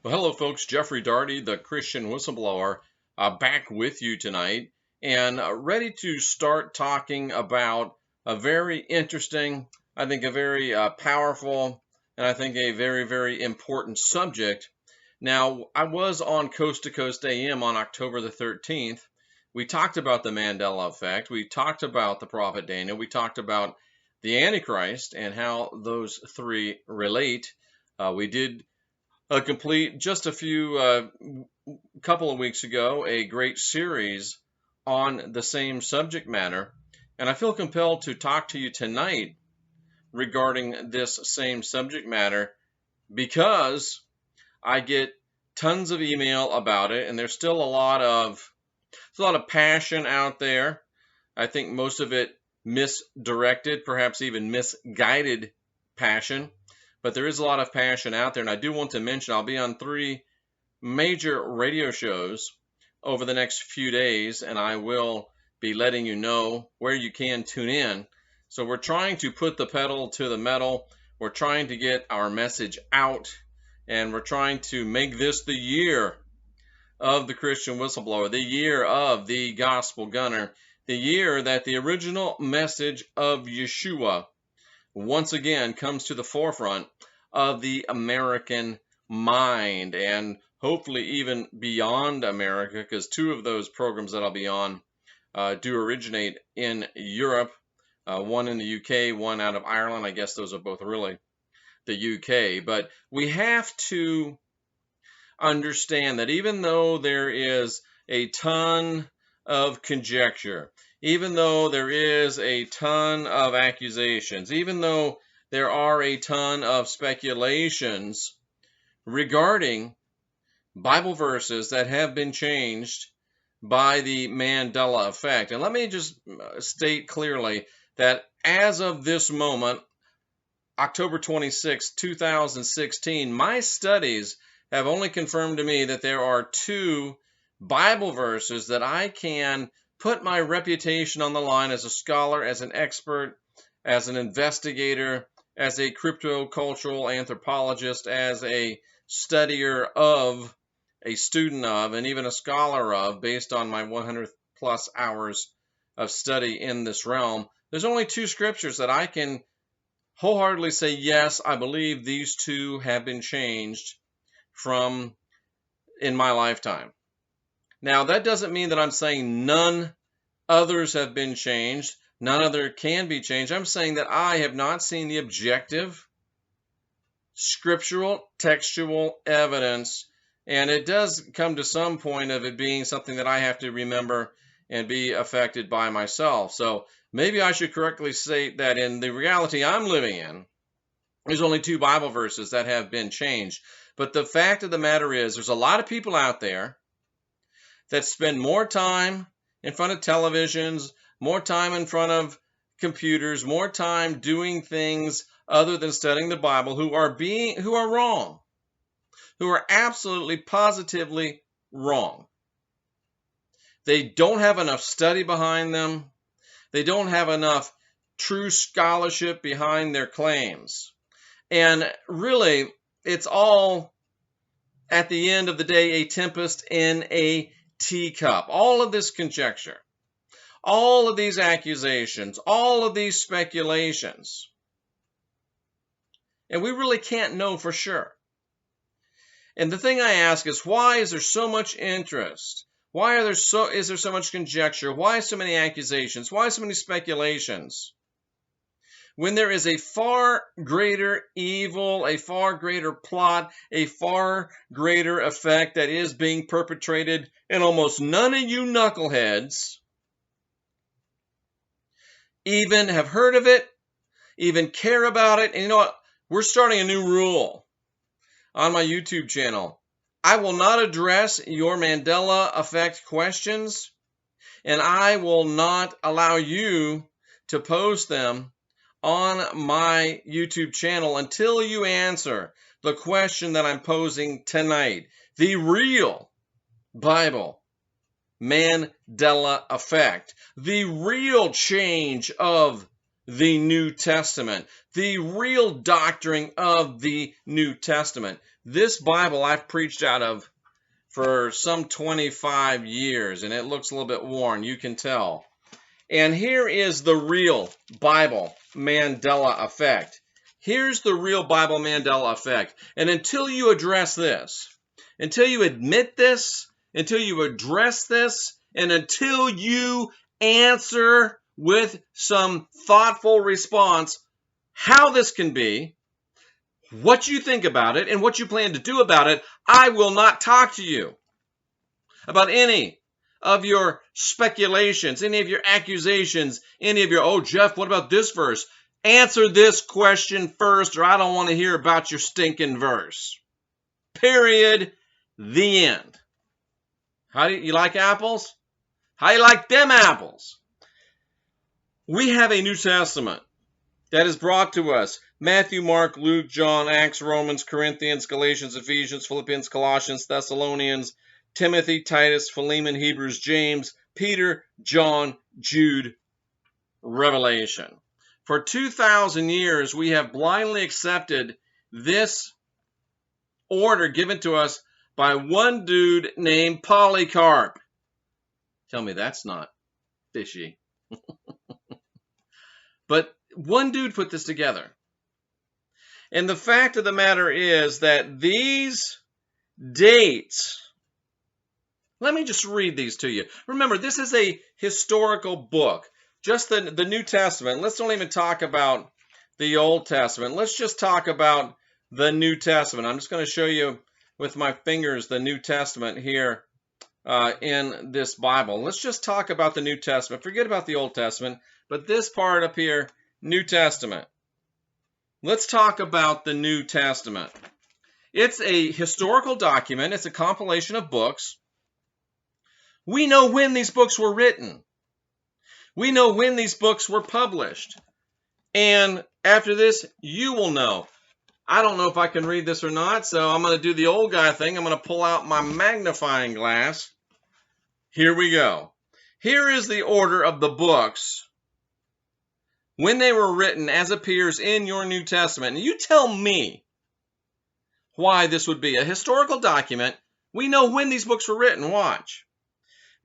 Well, hello, folks. Jeffrey Darty, the Christian Whistleblower, back with you tonight and ready to start talking about a very interesting, I think a very powerful, and I think a very, very important subject. Now, I was on Coast to Coast AM on October the 13th. We talked about the Mandela effect. We talked about the prophet Daniel. We talked about the Antichrist and how those three relate. We did complete just a few couple of weeks ago a great series on the same subject matter, and I feel compelled to talk to you tonight regarding this same subject matter because I get tons of email about it, and there's still a lot of passion out there. I think most of it misdirected, perhaps even misguided passion. But there is a lot of passion out there, and I do want to mention I'll be on 3 major radio shows over the next few days, and I will be letting you know where you can tune in. So we're trying to put the pedal to the metal. We're trying to get our message out, and we're trying to make this the year of the Christian Whistleblower, the year of the Gospel Gunner, the year that the original message of Yeshua once again comes to the forefront of the American mind, and hopefully even beyond America, because 2 of those programs that I'll be on do originate in Europe, one in the UK, one out of Ireland. I guess those are both really the UK. But we have to understand that even though there is a ton of conjecture, even though there is a ton of accusations, even though there are a ton of speculations regarding Bible verses that have been changed by the Mandela effect. And let me just state clearly that as of this moment, October 26, 2016, my studies have only confirmed to me that there are 2 Bible verses that I can put my reputation on the line as a scholar, as an expert, as an investigator, as a crypto-cultural anthropologist, as a studier of, a student of, and even a scholar of, based on my 100 plus hours of study in this realm. There's only 2 scriptures that I can wholeheartedly say, yes, I believe these 2 have been changed from in my lifetime. Now, that doesn't mean that I'm saying none others have been changed, none other can be changed. I'm saying that I have not seen the objective, scriptural, textual evidence, and it does come to some point of it being something that I have to remember and be affected by myself. So maybe I should correctly state that in the reality I'm living in, there's only 2 Bible verses that have been changed. But the fact of the matter is, there's a lot of people out there that spend more time in front of televisions, more time in front of computers, more time doing things other than studying the Bible, who are wrong, who are absolutely positively wrong. They don't have enough study behind them. They don't have enough true scholarship behind their claims. And really, it's all, at the end of the day, a tempest in a teacup. All of this conjecture, all of these accusations, all of these speculations. And we really can't know for sure. And the thing I ask is, why is there so much interest? Why is there so much conjecture? Why so many accusations? Why so many speculations? When there is a far greater evil, a far greater plot, a far greater effect that is being perpetrated, and almost none of you knuckleheads even have heard of it, even care about it. And you know what? We're starting a new rule on my YouTube channel. I will not address your Mandela effect questions, and I will not allow you to post them on my YouTube channel until you answer the question that I'm posing tonight. The real Bible Mandela effect. The real change of the New Testament. The real doctrine of the New Testament. This Bible I've preached out of for some 25 years, and it looks a little bit worn, you can tell. And here is the real Bible Mandela effect. Here's the real Bible Mandela effect. And until you address this, until you admit this, until you address this, and until you answer with some thoughtful response how this can be, what you think about it, and what you plan to do about it, I will not talk to you about any of your speculations, any of your accusations, any of your, oh, Jeff, what about this verse? Answer this question first, or I don't want to hear about your stinking verse. Period. The end. How do you like apples? How do you like them apples? We have a New Testament that is brought to us. Matthew, Mark, Luke, John, Acts, Romans, Corinthians, Galatians, Ephesians, Philippians, Colossians, Thessalonians, Timothy, Titus, Philemon, Hebrews, James, Peter, John, Jude, Revelation. For 2,000 years, we have blindly accepted this order given to us by one dude named Polycarp. Tell me that's not fishy. But one dude put this together. And the fact of the matter is that these dates, let me just read these to you. Remember, this is a historical book. Just the New Testament. Let's don't even talk about the Old Testament. Let's just talk about the New Testament. I'm just going to show you with my fingers the New Testament here in this Bible. Let's just talk about the New Testament. Forget about the Old Testament, but this part up here, New Testament. Let's talk about the New Testament. It's a historical document. It's a compilation of books. We know when these books were written. We know when these books were published. And after this, you will know. I don't know if I can read this or not, so I'm going to do the old guy thing. I'm going to pull out my magnifying glass. Here we go. Here is the order of the books when they were written as appears in your New Testament. And you tell me why this would be a historical document. We know when these books were written. Watch.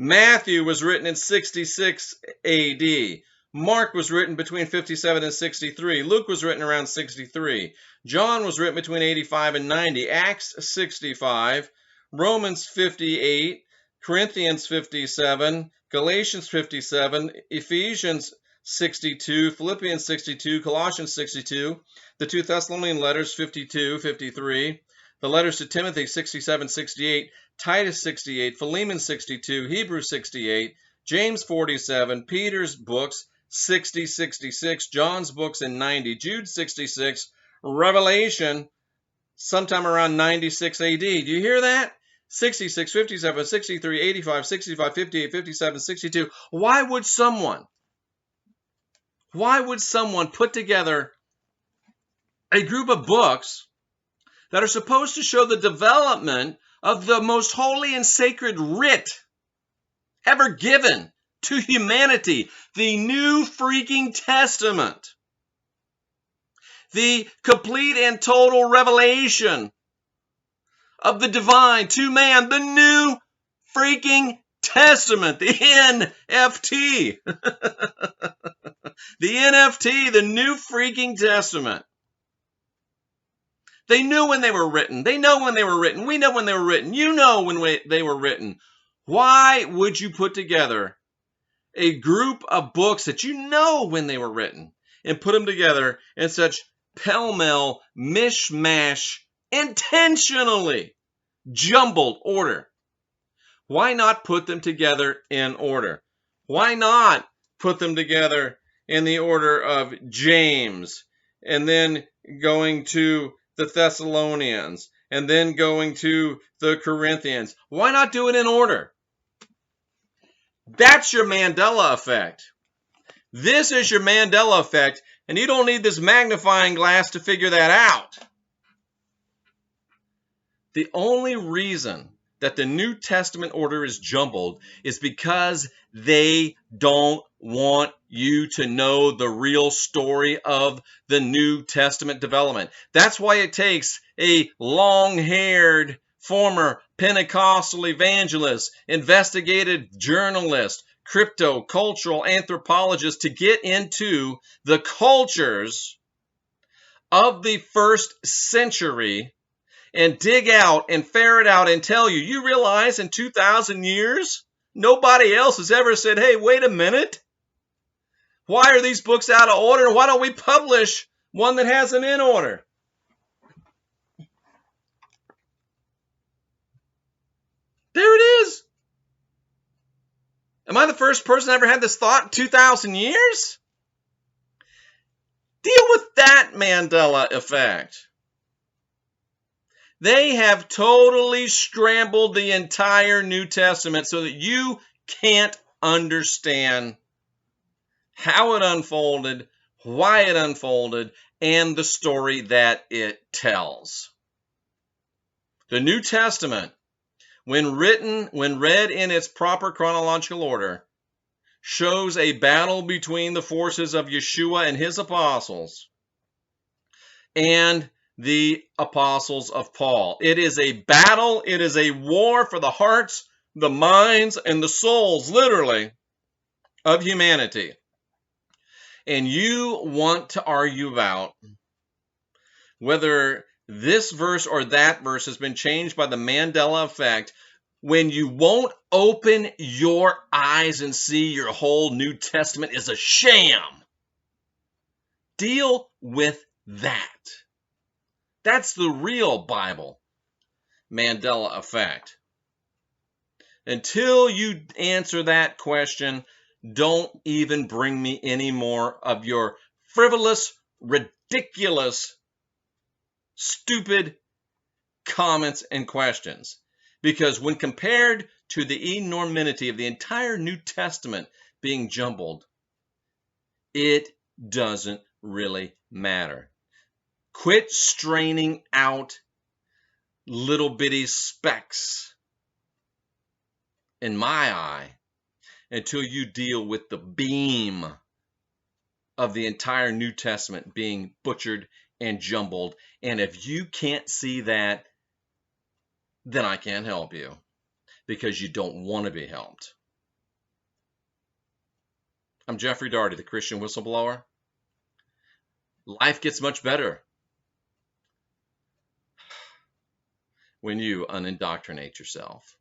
Matthew was written in 66 AD. Mark was written between 57 and 63. Luke was written around 63. John was written between 85 and 90. Acts 65. Romans 58. Corinthians 57. Galatians 57. Ephesians 62. Philippians 62. Colossians 62. The two Thessalonian letters 52, 53. The letters to Timothy 67, 68. Titus 68, Philemon 62, Hebrews 68, James 47, Peter's books 60, 66, John's books in 90, Jude 66, Revelation sometime around 96 AD. Do you hear that? 66, 57, 63, 85, 65, 58, 57, 62. Why would someone put together a group of books that are supposed to show the development of the most holy and sacred writ ever given to humanity, the New freaking Testament, the complete and total revelation of the divine to man, the New freaking Testament, the NFT, the NFT, the New freaking Testament. They knew when they were written. They know when they were written. We know when they were written. You know when they were written. Why would you put together a group of books that you know when they were written and put them together in such pell-mell, mishmash, intentionally jumbled order? Why not put them together in order? Why not put them together in the order of James and then going to the Thessalonians, and then going to the Corinthians? Why not do it in order? That's your Mandela effect. This is your Mandela effect, and you don't need this magnifying glass to figure that out. The only reason that the New Testament order is jumbled is because they don't want you to know the real story of the New Testament development. That's why it takes a long-haired former Pentecostal evangelist, investigative journalist, crypto cultural anthropologist to get into the cultures of the first century and dig out and ferret out and tell you, you realize in 2,000 years, nobody else has ever said, hey, wait a minute. Why are these books out of order? Why don't we publish one that has them in order? There it is. Am I the first person ever had this thought in 2,000 years? Deal with that Mandela effect. They have totally scrambled the entire New Testament so that you can't understand how it unfolded, why it unfolded, and the story that it tells. The New Testament, when read in its proper chronological order, shows a battle between the forces of Yeshua and his apostles and the apostles of Paul. It is a battle, it is a war for the hearts, the minds, and the souls, literally, of humanity. And you want to argue about whether this verse or that verse has been changed by the Mandela effect when you won't open your eyes and see your whole New Testament is a sham. Deal with that. That's the real Bible Mandela effect. Until you answer that question, don't even bring me any more of your frivolous, ridiculous, stupid comments and questions. Because when compared to the enormity of the entire New Testament being jumbled, it doesn't really matter. Quit straining out little bitty specks in my eye until you deal with the beam of the entire New Testament being butchered and jumbled. And if you can't see that, then I can't help you because you don't want to be helped. I'm Jeffrey Daugherty, the Christian Whistleblower. Life gets much better when you unindoctrinate yourself.